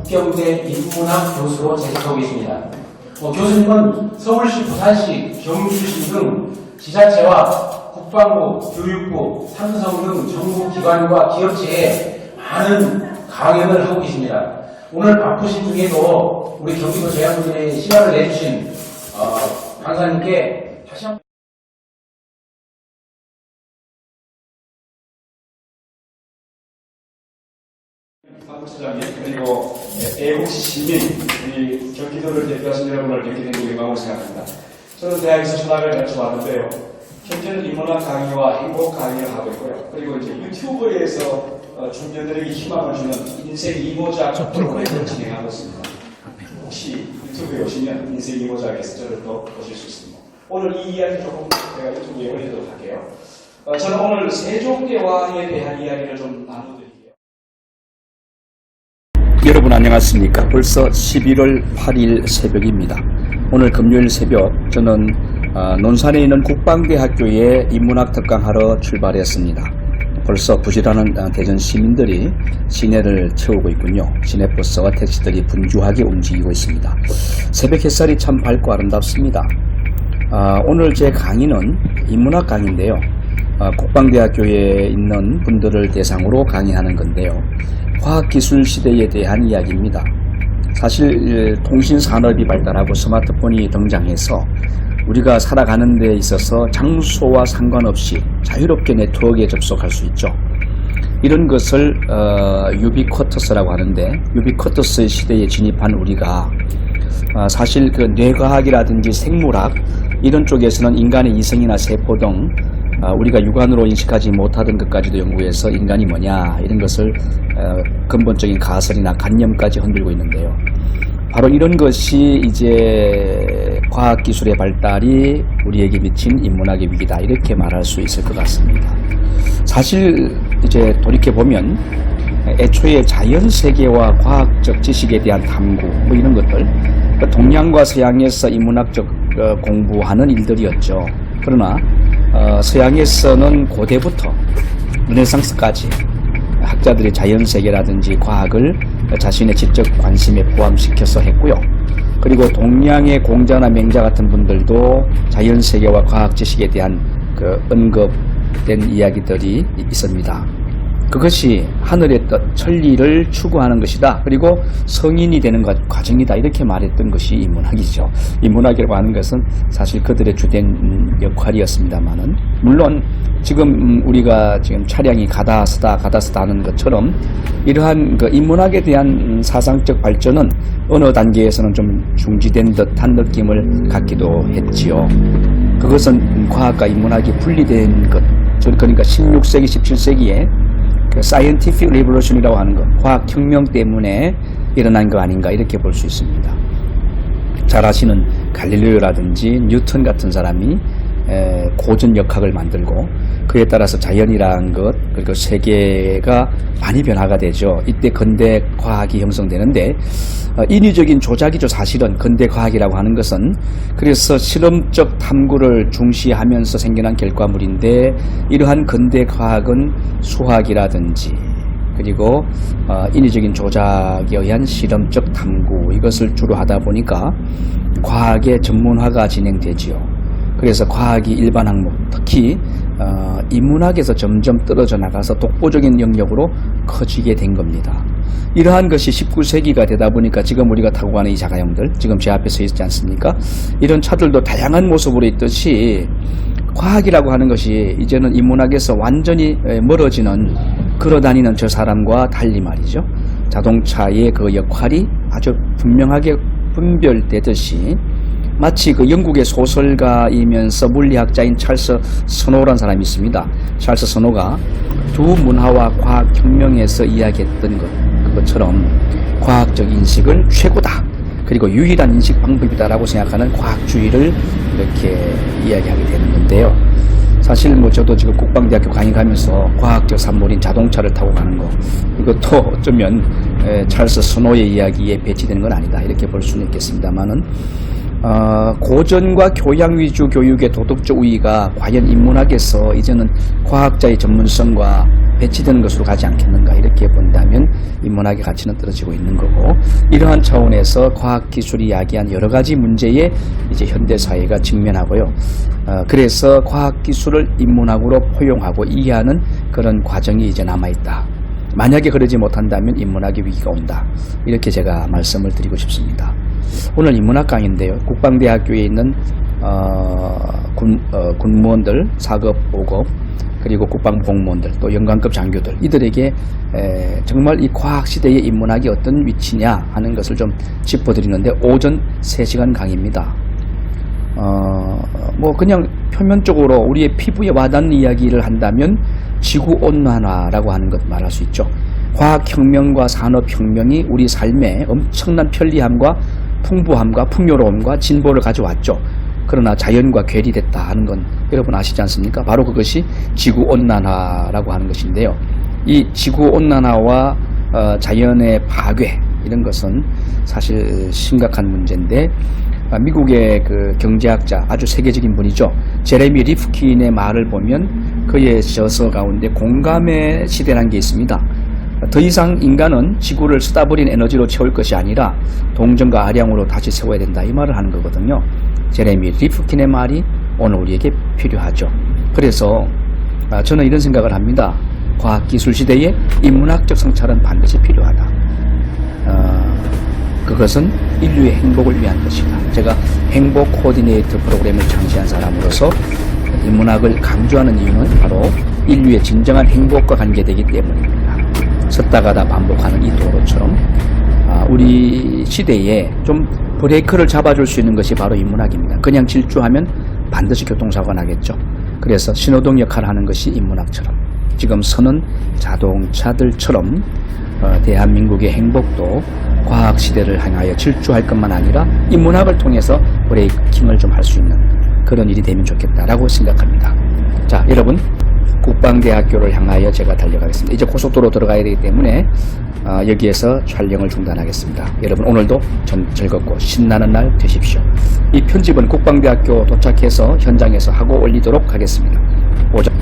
북경대 인문학 교수로 재직하고 계십니다. 교수님은 서울시, 부산시, 경주시 등 지자체와 국방부, 교육부, 삼성 등 정부기관과 기업체에 많은 강연을 하고 계십니다. 오늘 바쁘신 중에도 우리 경기도 재향분들의 시간을 내주신 강사님께 다시 한번 사무처장님 그리고 애국시 시민, 우리 경기도를 대표하신 여러분을 뵙게 된 게 영광으로 생각합니다. 저는 대학에서 전학을 거쳐 왔는데요. 현재는 인문학 강의와 행복 강의를 하고 있고요. 그리고 이제 유튜브에서 중년들에게 희망을 주는 인생 이모작 프로그램을 진행하고 있습니다. 혹시 유튜브에 오시면 인생 이모작에서 저를 또 보실 수 있습니다. 오늘 이 이야기 조금 제가 유튜브에 올리도록 할게요. 저는 오늘 세종대왕에 대한 이야기를 좀 나눠드릴게요. 여러분 안녕하십니까. 벌써 11월 8일 새벽입니다. 오늘 금요일 새벽 저는 논산에 있는 국방대학교에 인문학 특강하러 출발했습니다. 벌써 부지런한 대전 시민들이 시내를 채우고 있군요. 시내버스와 택시들이 분주하게 움직이고 있습니다. 새벽 햇살이 참 밝고 아름답습니다. 오늘 제 강의는 인문학 강의인데요. 국방대학교에 있는 분들을 대상으로 강의하는 건데요. 과학기술 시대에 대한 이야기입니다. 사실 통신산업이 발달하고 스마트폰이 등장해서 우리가 살아가는 데 있어서 장소와 상관없이 자유롭게 네트워크에 접속할 수 있죠. 이런 것을 유비쿼터스라고 하는데, 유비쿼터스의 시대에 진입한 우리가 사실 그 뇌과학이라든지 생물학 이런 쪽에서는 인간의 이성이나 세포 등 우리가 육안으로 인식하지 못하던 것까지도 연구해서 인간이 뭐냐 이런 것을 근본적인 가설이나 관념까지 흔들고 있는데요. 바로 이런 것이 이제 과학기술의 발달이 우리에게 미친 인문학의 위기다 이렇게 말할 수 있을 것 같습니다. 사실 이제 돌이켜보면 애초에 자연세계와 과학적 지식에 대한 탐구 뭐 이런 것들 동양과 서양에서 인문학적 공부하는 일들이었죠. 그러나 서양에서는 고대부터 르네상스까지 학자들이 자연세계라든지 과학을 자신의 지적 관심에 포함시켜서 했고요. 그리고 동양의 공자나 맹자 같은 분들도 자연세계와 과학 지식에 대한 그 언급된 이야기들이 있습니다. 그것이 하늘의 뜻, 천리를 추구하는 것이다. 그리고 성인이 되는 과정이다. 이렇게 말했던 것이 인문학이죠. 인문학이라고 하는 것은 사실 그들의 주된 역할이었습니다만은, 물론 지금 우리가 지금 차량이 가다 서다 하는 것처럼 이러한 그 인문학에 대한 사상적 발전은 어느 단계에서는 좀 중지된 듯한 느낌을 갖기도 했지요. 그것은 과학과 인문학이 분리된 것, 그러니까 16세기, 17세기에 그 사이언티픽 리볼루션이라고 하는 것, 과학혁명 때문에 일어난 거 아닌가 이렇게 볼 수 있습니다. 잘 아시는 갈릴레오라든지 뉴턴 같은 사람이 고전 역학을 만들고 그에 따라서 자연이라는 것 그리고 세계가 많이 변화가 되죠. 이때 근대 과학이 형성되는데 인위적인 조작이죠. 사실은 근대 과학이라고 하는 것은. 그래서 실험적 탐구를 중시하면서 생겨난 결과물인데, 이러한 근대 과학은 수학이라든지 그리고 인위적인 조작에 의한 실험적 탐구, 이것을 주로 하다 보니까 과학의 전문화가 진행되지요. 그래서 과학이 일반 학문, 특히 인문학에서 점점 떨어져 나가서 독보적인 영역으로 커지게 된 겁니다. 이러한 것이 19세기가 되다 보니까 지금 우리가 타고 가는 이 자가용들, 지금 제 앞에 서 있지 않습니까? 이런 차들도 다양한 모습으로 있듯이 과학이라고 하는 것이 이제는 인문학에서 완전히 멀어지는, 걸어다니는 저 사람과 달리 말이죠. 자동차의 그 역할이 아주 분명하게 분별되듯이, 마치 그 영국의 소설가이면서 물리학자인 찰스 스노우라는 사람이 있습니다. 찰스 스노우가 두 문화와 과학혁명에서 이야기했던 그것처럼 과학적 인식을 최고다, 그리고 유일한 인식 방법이다라고 생각하는 과학주의를 이렇게 이야기하게 되는 건데요. 사실 뭐 저도 지금 국방대학교 강의 가면서 과학적 산물인 자동차를 타고 가는 거, 이것도 어쩌면 찰스 스노우의 이야기에 배치되는 건 아니다 이렇게 볼 수는 있겠습니다만은, 고전과 교양 위주 교육의 도덕적 우위가 과연 인문학에서 이제는 과학자의 전문성과 배치되는 것으로 가지 않겠는가 이렇게 본다면 인문학의 가치는 떨어지고 있는 거고, 이러한 차원에서 과학기술이 이야기한 여러 가지 문제에 이제 현대사회가 직면하고요. 그래서 과학기술을 인문학으로 포용하고 이해하는 그런 과정이 이제 남아있다. 만약에 그러지 못한다면 인문학의 위기가 온다. 이렇게 제가 말씀을 드리고 싶습니다. 오늘 인문학 강의인데요. 국방대학교에 있는 군무원들, 4급, 5급, 그리고 국방공무원들, 또 연관급 장교들, 이들에게 정말 이 과학시대의 인문학이 어떤 위치냐 하는 것을 좀 짚어드리는데, 오전 3시간 강의입니다. 뭐 그냥 표면적으로 우리의 피부에 와닿는 이야기를 한다면 지구온난화라고 하는 것 말할 수 있죠. 과학혁명과 산업혁명이 우리 삶에 엄청난 편리함과 풍부함과 풍요로움과 진보를 가져왔죠. 그러나 자연과 괴리됐다 하는 건 여러분 아시지 않습니까? 바로 그것이 지구온난화라고 하는 것인데요. 이 지구온난화와 자연의 파괴, 이런 것은 사실 심각한 문제인데, 미국의 그 경제학자, 아주 세계적인 분이죠. 제레미 리프킨의 말을 보면 그의 저서 가운데 공감의 시대라는 게 있습니다. 더 이상 인간은 지구를 쓰다버린 에너지로 채울 것이 아니라 동정과 아량으로 다시 세워야 된다, 이 말을 하는 거거든요. 제레미 리프킨의 말이 오늘 우리에게 필요하죠. 그래서 저는 이런 생각을 합니다. 과학기술 시대에 인문학적 성찰은 반드시 필요하다. 그것은 인류의 행복을 위한 것이다. 제가 행복 코디네이터 프로그램을 창시한 사람으로서 인문학을 강조하는 이유는 바로 인류의 진정한 행복과 관계되기 때문입니다. 섰다가다 반복하는 이 도로처럼 우리 시대에 좀 브레이크를 잡아줄 수 있는 것이 바로 인문학입니다. 그냥 질주하면 반드시 교통사고가 나겠죠. 그래서 신호등 역할을 하는 것이 인문학처럼, 지금 서는 자동차들처럼 대한민국의 행복도 과학시대를 향하여 질주할 것만 아니라 인문학을 통해서 브레이킹을 좀 할 수 있는 그런 일이 되면 좋겠다라고 생각합니다. 자, 여러분, 국방대학교를 향하여 제가 달려가겠습니다. 이제 고속도로 들어가야 되기 때문에 여기에서 촬영을 중단하겠습니다. 여러분, 오늘도 즐겁고 신나는 날 되십시오. 이 편집은 국방대학교 도착해서 현장에서 하고 올리도록 하겠습니다. 오전